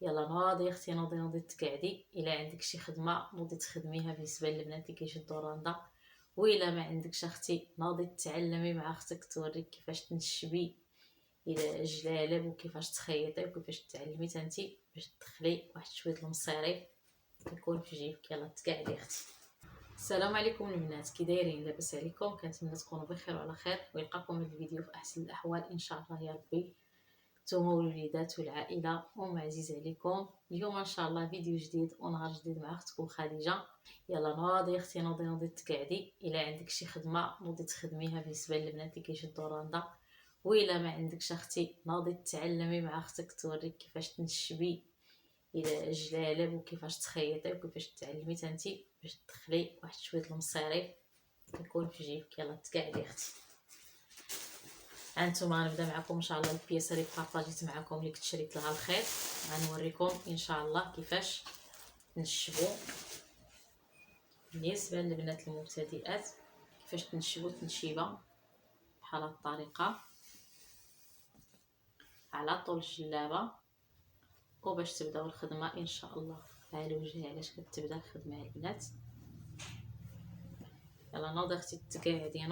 يلا نوضي اختي، نوضي تقعدي. الا عندك شي خدمه نوضي تخدميها بالنسبه للبنات اللي كيشدوا راندا، وإلا ما عندكش اختي نوضي تعلمي مع اختك توريك كيفاش تنشبي الى جلالب وكيفاش تخيطي وكيفاش تعلمي تانتي باش تدخلي واحد شويه المصيري يكون في جيبك. يلا تقعدي اختي. السلام عليكم البنات، كي دايرين؟ لاباس عليكم؟ كنتمنى تكونوا بخير وعلى خير، ويلقاكم هذا الفيديو في احسن الاحوال ان شاء الله يا ربي، نتوما والوليدات والعائله وما عزيز عليكم. اليوم ان شاء الله فيديو جديد ونهار جديد مع اختكم خديجه. يلا نوضي اختي، نوضي تقعدي. الا عندك شي خدمه نوضي تخدميها بالنسبه للبنات اللي كيشدوا راندا، وإلا ما عندكش اختي نوضي تعلمي مع اختك توريك كيفاش تنشبي الى جلالب وكيفاش تخيطي وكيفاش تعلمي تانتي باش تدخلي واحد شويه المصيري يكون في جيبك. يلا تقعدي اختي. هانتوما غنبدا معكم ان شاء الله البياسه اللي بارطاجيت معكم اللي كنت شريت لها الخيط. غنوريكم ان شاء الله كيفاش نشبو بالنسبه للبنات المبتدئات، كيفاش تنشبو تنشيبه بحال هاد الطريقه على طول الجلابه، وباش تبداو الخدمه ان شاء الله. ها الوجه علاش كتبدا الخدمه البنات. يلا نوضي اختي تقعدي،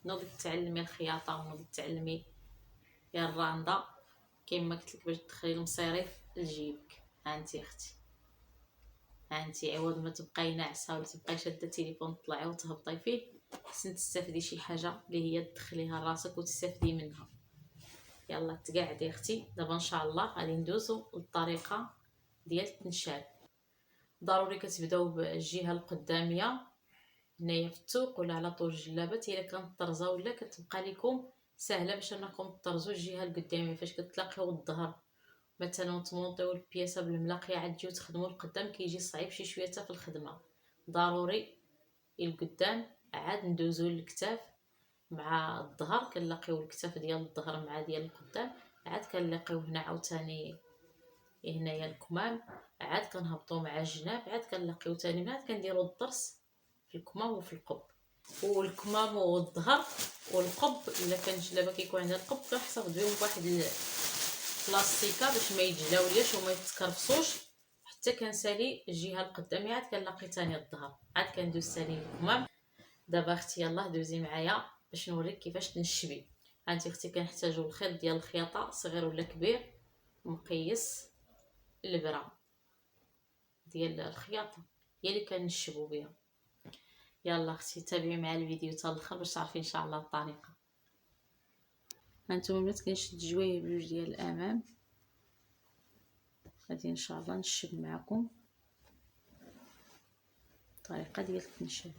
نوضي تعلمي الخياطه ونوضي تعلمي يا الراندا كيما قلت لك باش تدخلي المصيري لجيبك. هانتي اختي، هانتي عوض ما تبقاي ناعسه ولا تبقاي شاده التليفون تطلعي وتهبطي فيه، خصك تستافدي شي حاجه اللي هي تدخليها لراسك وتستافدي منها. يلا تقعدي اختي. دابا ان شاء الله غادي ندوزو للطريقه ديال التنشاب. ضروري كتبداو بالجهه القداميه هنايا في التوق ولا على طول الجلابات. الا كانت طرزه ولا كتبقى لكم سهله باش انكم تطرزوا الجهه القداميه فاش كتلاقيو الظهر مثلا تمونطيو البياسه بالملاقيه عاد تجيو تخدموا القدام كيجي صعيب شي شويه في الخدمه. ضروري القدام عاد ندوزو للكتاف مع الظهر، كنلاقيو الكتاف ديال الظهر مع ديال القدام، عاد كنلاقيو هنا عاوتاني هنايا الكمام، عاد كنهبطوا مع الجناب، عاد كنلاقيو تاني من عاد كنديروا الضرس في الكمام وفي القب. والكمام والظهر والقب الا كان جلابه كيكون عندها القب كنحتفظ بهم بواحد البلاستيكه باش ما يتجلاولياش وما يتكرفسوش حتى كنسالي الجهه القداميه. عاد كنلاقي تاني الظهر، عاد كندوز تاني الكمام. دابا اختي يلاه دوزي معايا باش نوريك كيفاش تنشبي. هانتي اختي كنحتاجو الخيط ديال الخياطه صغير ولا كبير، مقيس، الابره ديال الخياطه هي اللي كنشبو بها. يلا اختي تابعي مع الفيديو حتى الاخر باش تعرفي ان شاء الله الطريقه. هانتوما البنات كنشد جويه بجوج ديال الامام، غادي ان شاء الله نشب معكم الطريقه ديال التنشيب.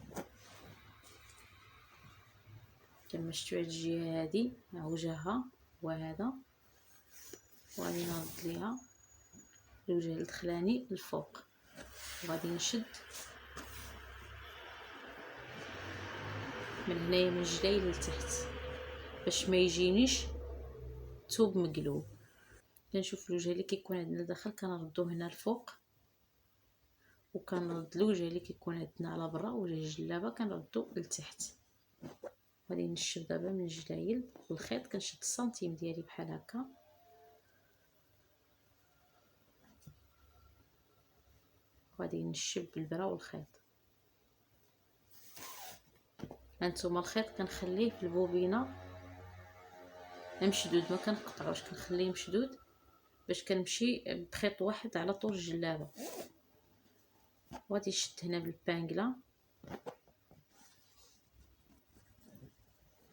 كما شفتوا هاد الجهه هادي ها وجهها وهذا، وغادي نرد ليها الوجه الدخلاني الفوق، وغادي نشد من هنايا من الجلاي للتحت باش ما يجينيش ثوب مقلوب. كنشوف الوجه اللي كيكون عندنا داخل كنردو هنا الفوق، وكنرد الوجه اللي كيكون عندنا على برا وجه الجلابه كنردو لتحت. غادي نشد دابا من الجلايل والخيط، كنشد السنتيم ديالي بحال هكا، وغادي نشب بالبرا والخيط. هانتوما الخيط كنخليه في البوبينه مشدود، ما كنقطعوش، كنخليه مشدود باش كنمشي بخيط واحد على طول الجلابه. وغادي نشد هنا بالبانكلا،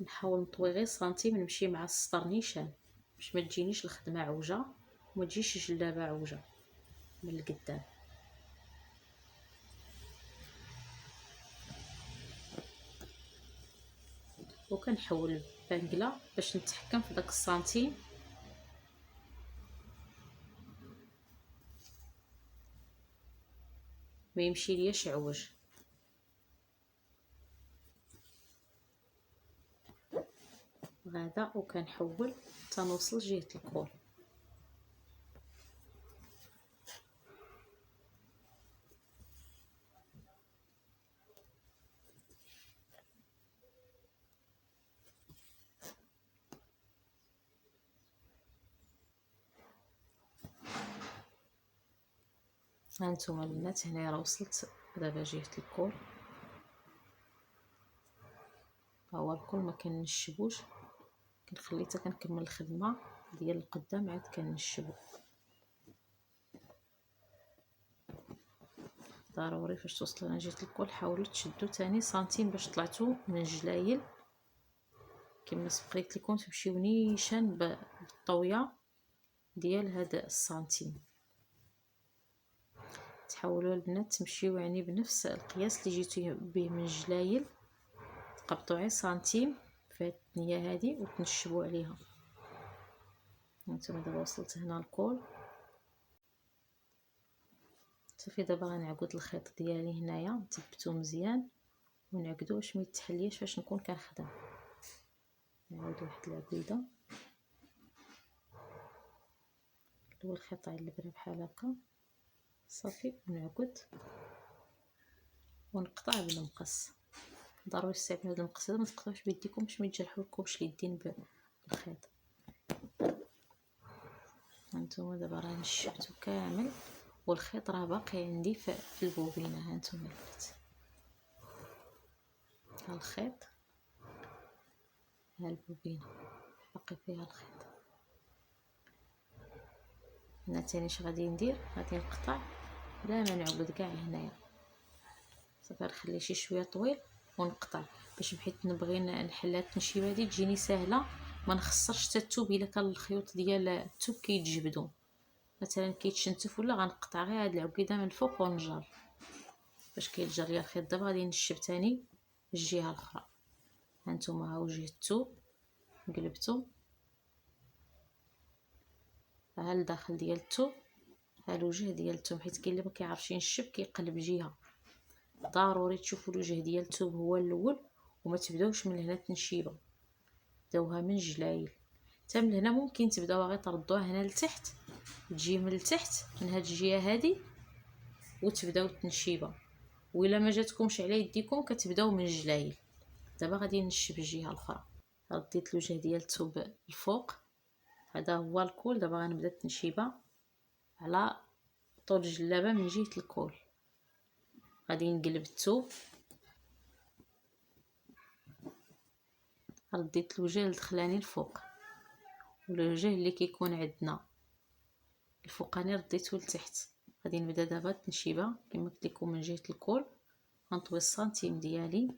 نحاول نطوي غير سنتيم نمشي مع السطر نيشان باش ما تجينيش الخدمه عوجه وما تجيش الجلابه عوجه من القدام. وكنحول البانكلا باش نتحكم في داك السنتيم ما يمشي لياش عوج. غادا وكنحول حتى نوصل جهه الكول. هانتوما البنات هنا راه وصلت دابا جهه الكول. ها هو الكول ما كنشبوش، كنخلي حتى كنكمل الخدمه ديال القدام عاد كنشبو. ضروري فاش توصلوا لنا جهه الكول حاولوا تشدوا تاني سنتيم باش طلعتوا من الجلايل. كما سبق قلت لكم تمشيو نيشان بالطويه ديال هذا السنتيم. تحاولوا البنات تمشيو يعني بنفس القياس اللي جيتو به من الجلايل، تقبطوا غير سنتيم في هاد الثنيه هذه وتنشبوا عليها. هانتوما دابا وصلت هنا الكول صافي. دابا غنعقد الخيط ديالي هنايا نثبتو مزيان ونعقدو باش ما يتحليش فاش نكون كنخدم. نعاود واحد العقيده الاول خيط على الابره بحال هكا صافي، ونعقد ونقطع بالمقص. ضروري تستعملوا هذا المقص هذا، ما تقطعوش بيديكم باش ما يتجرحوا لكمش اليدين بالخيط. هانتوما دابا راه نشبتو كامل والخيط راه باقي عندي في البوبينه. هانتوما البنات ها الخيط، ها البوبينه باقي فيها الخيط. هنا تاني اش غادي ندير، غادي نقطع بلا ما نعقد كاع هنايا صافي. نخلي شي شويه طويل ونقطع باش بحيت نبغي نحل هاد التنشيبه هادي تجيني سهله، ما نخسرش حتى الثوب الا كان الخيوط ديال الثوب كيتجبدوا مثلا كيتشنتف ولا. غنقطع غير هاد العقيده من الفوق ونجر باش كيتجر ليا الخيط. دابا غادي نشب تاني الجهه الاخرى. هانتوما ها وجه الثوب قلبتو ها الداخل ديال الثوب، ها الوجه ديال الثوب، حيت كاين اللي ما كيعرفش ينشب كيقلب جهه. ضروري تشوفوا الوجه ديال الثوب هو الاول وما تبداوش من هنا التنشيبه، بداوها من الجلايل حتى من هنا. ممكن تبداوها غير تردوها هنا لتحت، تجي من التحت من هاد الجهه هادي وتبداو التنشيبه. وإلا ما جاتكمش على يديكم كتبداو من الجلايل. دابا غادي نشب الجهه الاخرى. رديت الوجه ديال الثوب الفوق، هذا هو الكول. دابا غنبدا التنشيبه على طول الجلابه من جهه الكول. غادي نقلب الثوب، رديت الوجه الدخلاني الفوق والوجه اللي كيكون عندنا الفوقاني رديته لتحت. غادي نبدا دابا التنشيبه كما قلت لكم من جهه الكول. غنطوي السنتيم ديالي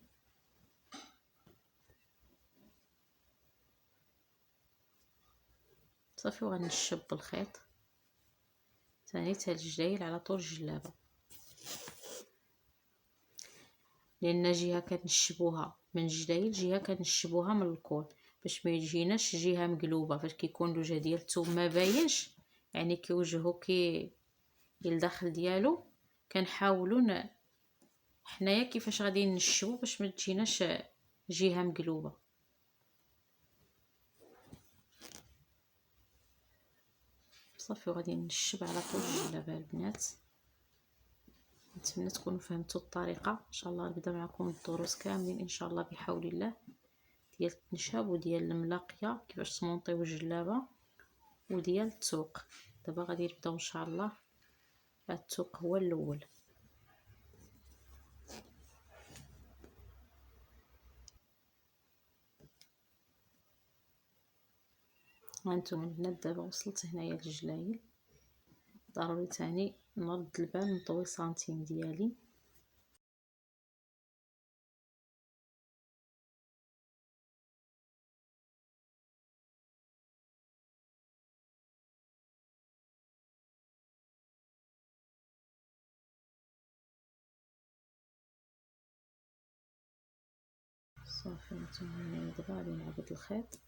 صافي وغنشب الخيط ثاني حتى الجلايل على طول الجلابه. لان جهه كنشبوها من الجلايل، جهه كنشبوها من الكول باش ما يجيناش جهه مقلوبه. فاش كيكون الوجه ديال الثوب ما باينش يعني كيوجهو الداخل ديالو، كنحاولوا حنايا كيفاش غادي نشبو باش ما تجيناش جهه مقلوبه. صافي وغادي نشب على طول الجلابه البنات. نتمنى تكونوا فهمتوا الطريقه. ان شاء الله نبدا معكم الدروس كاملين ان شاء الله بحول الله ديال التنشاب وديال الملاقيه كيفاش تمونطيو الجلابه وديال التوق. دابا غادي نبداو ان شاء الله. التوق هو الاول. هانتوما البنات دابا وصلت هنايا للجلايل. ضروري تاني نرد البال نطوي سنتيم ديالي. صافي هانتوما هنايا دابا غادي نعقد الخيط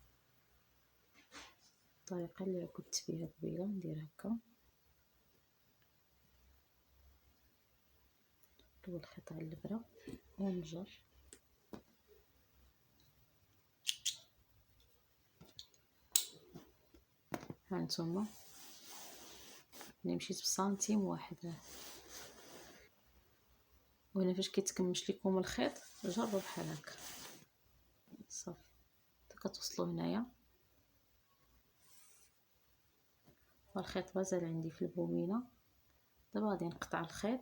الطريقه اللي عقدت بها قبيله. ندير هكا اول خيط على الابره ونجر. هانتوما ملي مشيت بسنتيم واحد، وهنا فاش كيتكمش لكم الخيط جروا بحال هكا صافي. كتوصلوا هنايا والخيط مازال عندي في البومينه، دابا غادي نقطع الخيط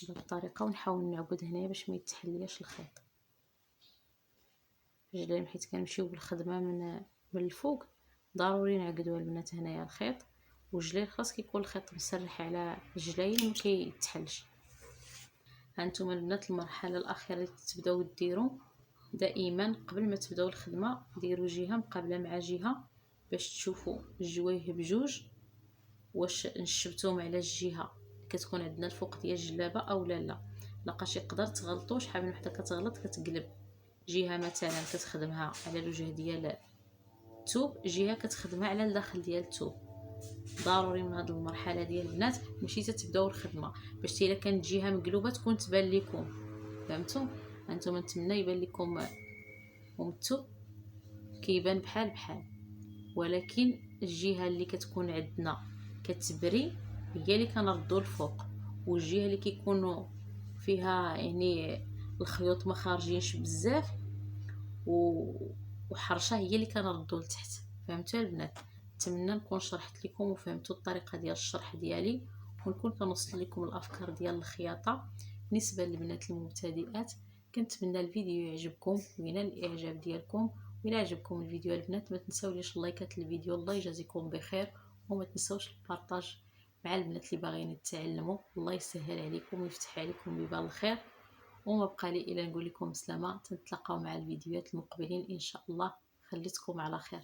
بهذه الطريقه ونحاول نعقد هنايا باش ما يتحلياش الخيط رجلين، حيت كنمشيو بالخدمه من الفوق ضروري نعقدوا البنات هنايا الخيط، والجليل خاص كيكون الخيط مسرح على الجلايل ما كيتحلش. هانتوما البنات المرحله الاخيره اللي تبداو ديروا دائما قبل ما تبداو الخدمه ديروا جهه مقابله مع جهه باش تشوفوا الجوايه بجوج واش نشبتوهم على الجهه كتكون عندنا الفوق ديال الجلابه او لا. لقاش يقدر تغلطوا، شحال من وحده كتغلط كتقلب جهه مثلا كتخدمها على الوجه ديال الثوب، جهه كتخدمها على الداخل ديال الثوب. ضروري من هذه المرحله ديال البنات ماشي تتبداو الخدمه باش الا كانت جهه مقلوبه تكون تبان لكم، فهمتوا؟ انتم نتمنى يبان لكم الثوب كيبان بحال ولكن الجهه اللي كتكون عندنا كتبري هي اللي كنردوا الفوق، والجهه اللي كيكونوا فيها يعني الخيوط ما خارجينش بزاف وحرشه هي اللي كنردوا لتحت. فهمتوا البنات؟ نتمنى نكون شرحت لكم وفهمتوا الطريقه ديال الشرح ديالي، ونكون كنوصل لكم الافكار ديال الخياطه بالنسبه للبنات المبتدئات. كنتمنى الفيديو يعجبكم وينال الاعجاب ديالكم. وإلا عجبكم الفيديو البنات ما تنساوش لايكات الفيديو. الله يجازيكم بخير، وما تنساوش البارطاج مع البنات اللي باغيين يتعلموا. الله يسهل عليكم ويفتح عليكم ببال الخير. وما بقى لي الا نقول لكم سلامه، تنتلاقاو مع الفيديوهات المقبلين ان شاء الله. خليتكم على خير.